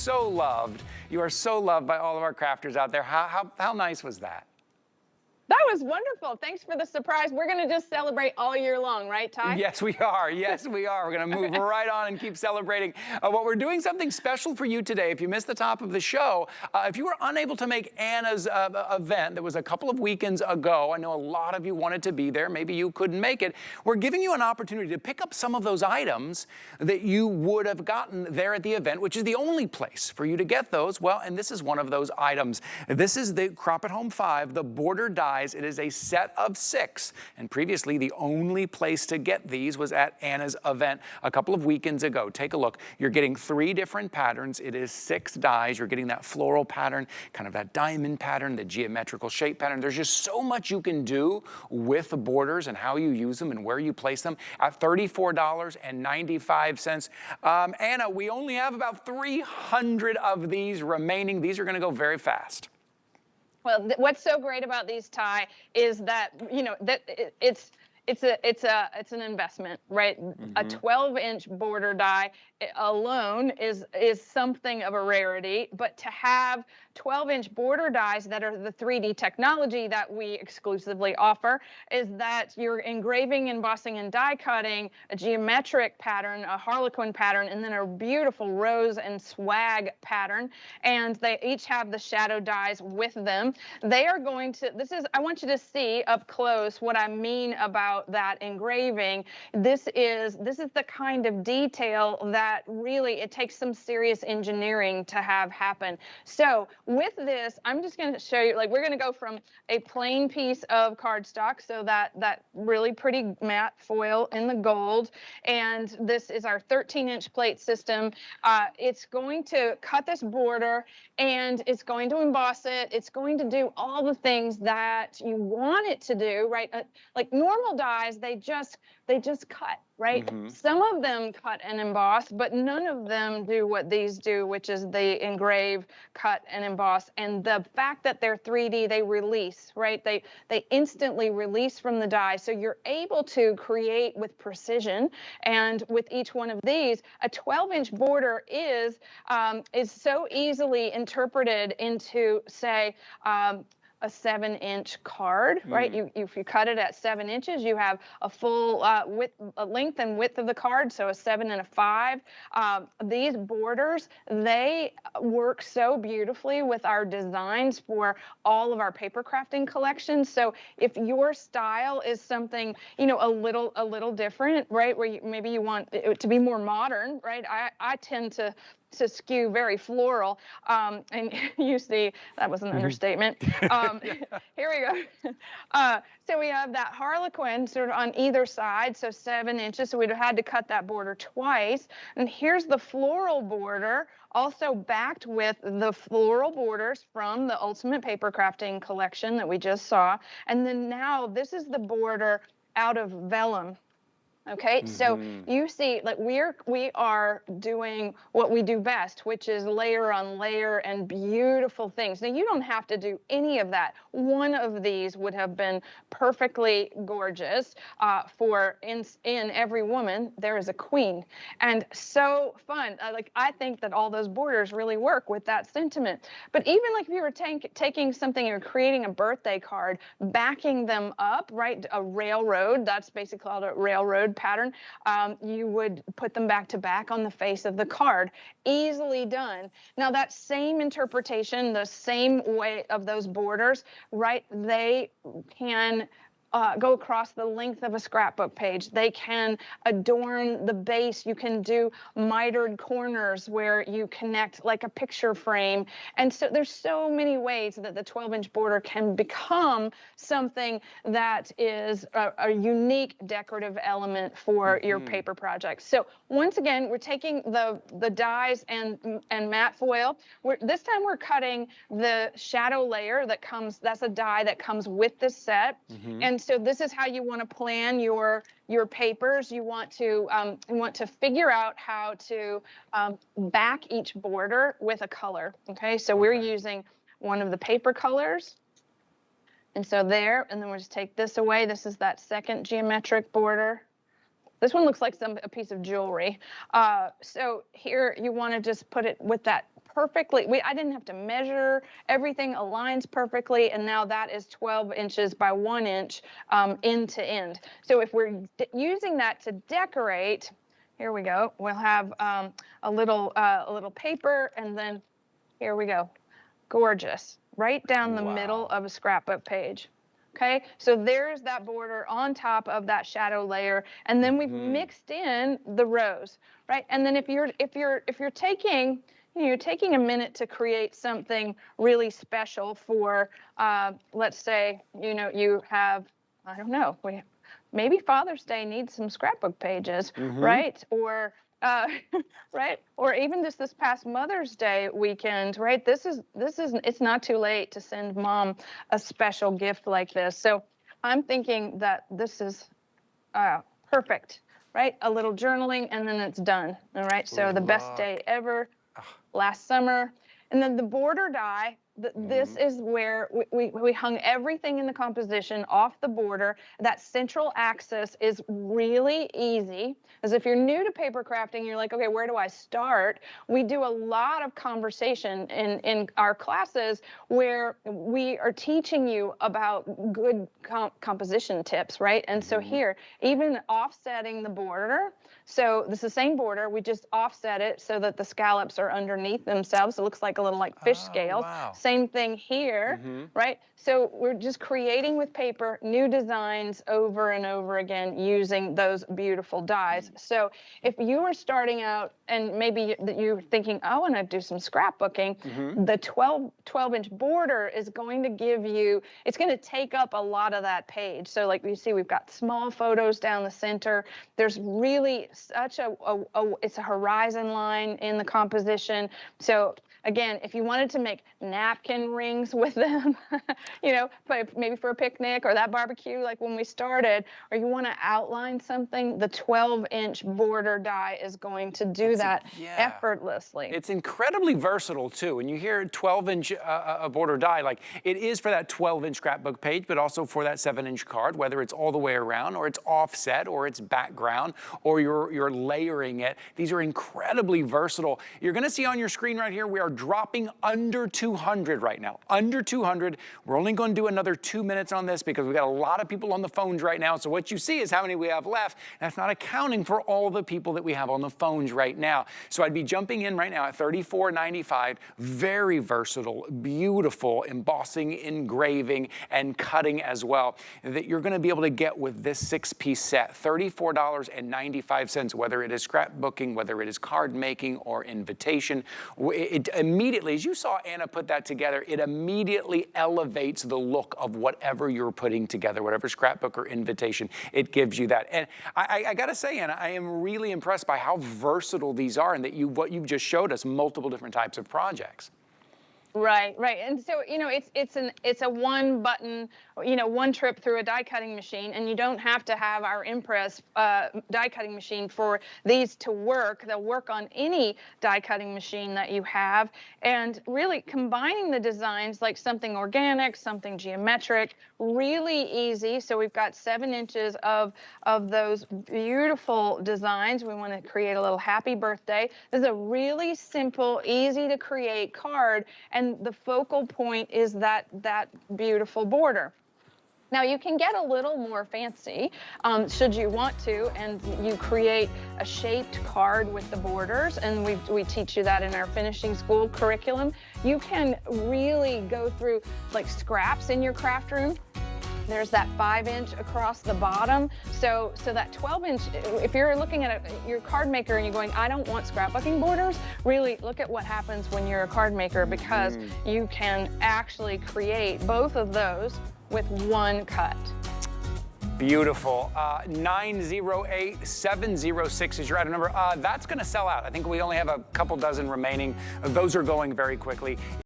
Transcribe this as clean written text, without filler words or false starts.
so loved. You are so loved by all of our crafters out there. How nice was that? That was wonderful. Thanks for the surprise. We're going to just celebrate all year long, right, Ty? Yes, we are. Yes, we are. We're going to move right on and keep celebrating. What we're doing something special for you today. If you missed the top of the show, if you were unable to make Anna's event that was a couple of weekends ago, I know a lot of you wanted to be there. Maybe you couldn't make it. We're giving you an opportunity to pick up some of those items that you would have gotten there at the event, which is the only place for you to get those. Well, and this is one of those items. This is the Crop at Home 5, the border die. It is a set of 6, and previously the only place to get these was at Anna's event a couple of weekends ago. Take a look. You're getting 3 different patterns. It is 6 dies. You're getting that floral pattern, kind of that diamond pattern, the geometrical shape pattern. There's just so much you can do with the borders and how you use them and where you place them at $34.95. Anna, we only have about 300 of these remaining. These are going to go very fast. Well, what's so great about these, Ty, is that, you know, that it's an investment, right? A 12-inch border die alone is something of a rarity, but to have 12-inch border dies that are the 3D technology that we exclusively offer is that you're engraving, embossing, and die cutting a geometric pattern, a harlequin pattern, and then a beautiful rose and swag pattern, and they each have the shadow dies with them. They are going to, I want you to see up close what I mean about that engraving. This is the kind of detail that really, it takes some serious engineering to have happen. So with this, I'm just going to show you, like, we're going to go from a plain piece of cardstock, so that really pretty matte foil in the gold, and this is our 13-inch plate system. It's going to cut this border, and it's going to emboss it. It's going to do all the things that you want it to do, right? Like normal dies, they just cut, right? Some of them cut and emboss, but none of them do what these do, which is they engrave, cut, and emboss. And the fact that they're 3D, they release, right? They instantly release from the die. So you're able to create with precision. And with each one of these, a 12-inch border is so easily interpreted into, say, a 7-inch card, right? If you cut it at 7 inches, you have a full length and width of the card, so a 7 and a 5. These borders, they work so beautifully with our designs for all of our paper crafting collections. So if your style is something, you know, a little different, right, where maybe you want it to be more modern, right? I tend to skew very floral, and you see that was an understatement. Here we go. So we have that harlequin sort of on either side, so 7 inches, so we'd have had to cut that border twice. And here's the floral border, also backed with the floral borders from the Ultimate Paper Crafting collection that we just saw. And then now this is the border out of vellum. Okay, so you see, like, we are doing what we do best, which is layer on layer and beautiful things. Now, you don't have to do any of that. One of these would have been perfectly gorgeous. For in every woman, there is a queen, and so fun. Like, I think that all those borders really work with that sentiment. But even like if you were taking something, you're creating a birthday card, backing them up, right? A railroad, that's basically called a railroad pattern, you would put them back to back on the face of the card. Easily done. Now that same interpretation, the same way of those borders, right, they can go across the length of a scrapbook page. They can adorn the base. You can do mitered corners where you connect like a picture frame. And so there's so many ways that the 12-inch border can become something that is a unique decorative element for your paper projects. So once again, we're taking the dies and matte foil. This time we're cutting the shadow layer that comes, that's a die that comes with this set. And so this is how you want to plan your papers. You want to figure out how to back each border with a color. Okay, so we're using one of the paper colors. And so there, and then we'll just take this away. This is that second geometric border. This one looks like a piece of jewelry. So here you want to just put it with that perfectly, I didn't have to measure, everything aligns perfectly, and now that is 12 inches by 1 inch end to end. So if we're using that to decorate, here we go, we'll have a little paper, and then here we go, gorgeous, right down the middle of a scrapbook page. Okay, so there's that border on top of that shadow layer, and then we've mixed in the rows, right? And then if you're taking, you're taking a minute to create something really special for, let's say, you have, I don't know, maybe Father's Day needs some scrapbook pages, right? Or right? Or even just this past Mother's Day weekend, right? It's not too late to send mom a special gift like this. So I'm thinking that this is perfect, right? A little journaling, and then it's done. All right. So the best day ever, last summer. And then the border die, this is where we hung everything in the composition off the border. That central axis is really easy. As if you're new to paper crafting, you're like, okay, where do I start? We do a lot of conversation in our classes where we are teaching you about good composition tips, right? And so here, even offsetting the border, so this is the same border, we just offset it so that the scallops are underneath themselves. It looks like a little fish scales. Wow. Same thing here, right? So we're just creating with paper new designs over and over again using those beautiful dies. So if you are starting out and maybe you're thinking, oh, I want to do some scrapbooking, the 12-inch border is going to give you, it's going to take up a lot of that page. So like you see, we've got small photos down the center. There's really such it's a horizon line in the composition. So again, if you wanted to make napkin rings with them, maybe for a picnic or that barbecue like when we started, or you want to outline something, the 12-inch border die is going to do that effortlessly. It's incredibly versatile too. And you hear 12-inch border die, like it is for that 12-inch scrapbook page, but also for that 7-inch card, whether it's all the way around or it's offset or it's background or you're layering it. These are incredibly versatile. You're going to see on your screen right here, we are dropping under 200 right now. Under 200. We're only going to do another 2 minutes on this because we've got a lot of people on the phones right now. So what you see is how many we have left. That's not accounting for all the people that we have on the phones right now. So I'd be jumping in right now at $34.95. Very versatile, beautiful embossing, engraving, and cutting as well that you're going to be able to get with this 6-piece set. $34.95, whether it is scrapbooking, whether it is card making or invitation. It immediately, as you saw Anna put that together, it immediately elevates the look of whatever you're putting together, whatever scrapbook or invitation, it gives you that. And I got to say, Anna, I am really impressed by how versatile these are and that what you've just showed us, multiple different types of projects. Right, right. And so, it's a one button, one trip through a die cutting machine, and you don't have to have our Empress die cutting machine for these to work. They'll work on any die cutting machine that you have, and really combining the designs like something organic, something geometric, really easy. So we've got 7 inches of those beautiful designs. We want to create a little happy birthday. This is a really simple, easy to create card, and the focal point is that beautiful border. Now you can get a little more fancy should you want to, and you create a shaped card with the borders, and we teach you that in our finishing school curriculum. You can really go through like scraps in your craft room. There's that 5-inch across the bottom. So that 12-inch, if you're looking at your card maker and you're going, I don't want scrapbooking borders, really look at what happens when you're a card maker, because you can actually create both of those with one cut. Beautiful. 908-706 is your item number. That's going to sell out. I think we only have a couple dozen remaining. Those are going very quickly.